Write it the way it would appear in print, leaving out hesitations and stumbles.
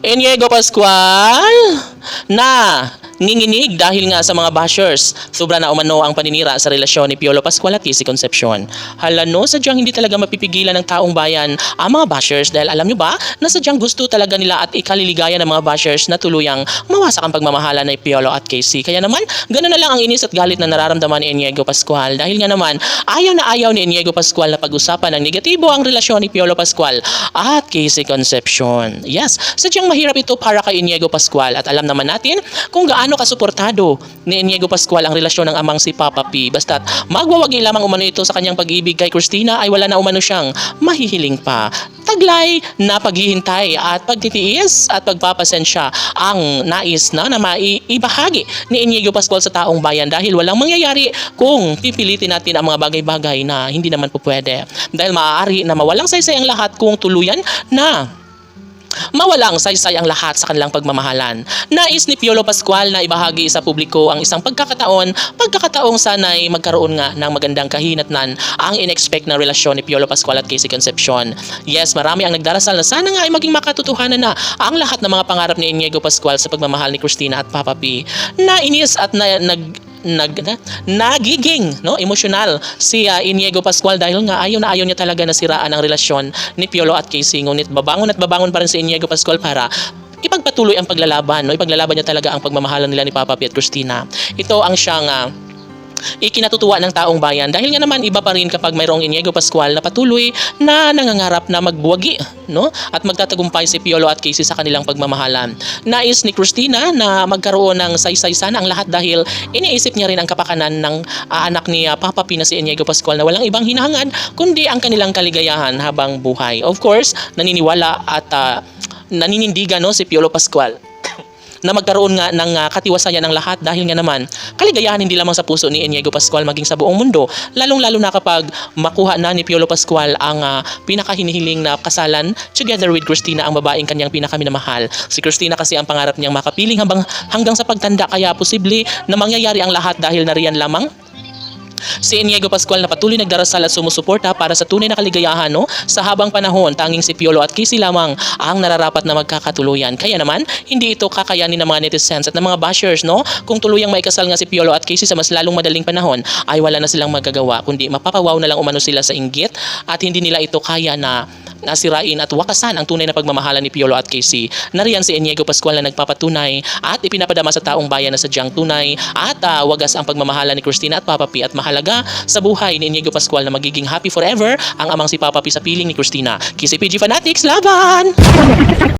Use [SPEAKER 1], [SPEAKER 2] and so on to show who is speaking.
[SPEAKER 1] Inigo Pascual na nginginig dahil nga sa mga bashers. Sobra na umano ang paninira sa relasyon ni Piolo Pascual at Kissy Concepcion. Hala no, sadyang hindi talaga mapipigilan ng taong bayan ang mga bashers dahil alam nyo ba na sadyang gusto talaga nila at ikaliligaya ng mga bashers na tuluyang mawasak ang pagmamahala ni Piolo at Kissy. Kaya naman, ganoon na lang ang inis at galit na nararamdaman ni Inigo Pascual dahil nga naman ayaw ni Inigo Pascual na pag-usapan ng negatibo ang relasyon ni Piolo Pascual at Kissy Concepcion. Yes, sadyang mahirap ito para kay Inigo Pascual at alam naman natin kung gaano kasuportado ni Inigo Pascual ang relasyon ng amang si Papa P. Basta't magwawagi lamang umano ito sa kanyang pag-ibig kay Christina ay wala na umano siyang mahihiling pa. Taglay na paghihintay at pagtitiis at pagpapasensya ang nais na maibahagi ni Inigo Pascual sa taong bayan dahil walang mangyayari kung pipilitin natin ang mga bagay-bagay na hindi naman po pwede. Dahil maaari na mawalang saysay ang lahat kung tuluyan na mawalang saysay ang lahat sa kanilang pagmamahalan. Nais ni Piolo Pascual na ibahagi sa publiko ang isang pagkakataong sana'y magkaroon nga ng magandang kahinatnan ang in-expect na relasyon ni Piolo Pascual at Kissy Concepcion. Yes, marami ang nagdarasal na sana nga ay maging makatotohanan na ang lahat ng mga pangarap ni Inigo Pascual sa pagmamahal ni Christina at Papa P. Nainis at nagiging emosyonal si Inigo Pascual dahil nga ayaw niya talaga na siraan ang relasyon ni Piolo at Kissy. Ngunit babangon pa rin si Inigo Pascual para ipagpatuloy ang paglalaban. Ipaglalaban niya talaga ang pagmamahalan nila ni Papa P at Christina. Ito ang siyang ikinatutuwa ng taong bayan dahil nga naman iba pa rin kapag mayroong Inigo Pascual na patuloy na nangangarap na magbuwagi at magtatagumpay si Piolo at Kissy sa kanilang pagmamahalan. Nais ni Christina na magkaroon ng saysay sana ang lahat dahil iniisip niya rin ang kapakanan ng anak ni Papa P na si Inigo Pascual na walang ibang hinahangad kundi ang kanilang kaligayahan habang buhay. Of course, naniniwala at naninindigan si Piolo Pascual na magkaroon nga ng katiwasayan ng lahat dahil nga naman kaligayahan hindi lamang sa puso ni Inigo Pascual maging sa buong mundo, lalong-lalo na kapag makuha na ni Piolo Pascual ang pinakahinihiling na kasalan together with Christina, ang babaeng kanyang pinakaminamahal. Si Christina kasi ang pangarap niyang makapiling hanggang sa pagtanda, kaya posible na mangyayari ang lahat dahil nariyan lamang si Inigo Pascual na patuloy nagdarasal at sumusuporta para sa tunay na kaligayahan sa habang panahon. Tanging si Piolo at Kissy lamang ang nararapat na magkakatuluyan. Kaya naman, hindi ito kakayanin ng mga netizens at ng mga bashers. Kung tuluyang maikasal nga si Piolo at Kissy sa mas lalong madaling panahon, ay wala na silang magagawa kundi mapapawaw na lang umano sila sa inggit at hindi nila ito kaya na nasirain at wakasan ang tunay na pagmamahalan ni Piolo at Kissy. Nariyan si Inigo Pascual na nagpapatunay at ipinapadama sa taong bayan na sadyang tunay at wagas ang pagmamahalan ni Christina at Papa P at mahalaga sa buhay ni Inigo Pascual na magiging happy forever ang amang si Papa P sa piling ni Christina. Kissy PG Fanatics, laban!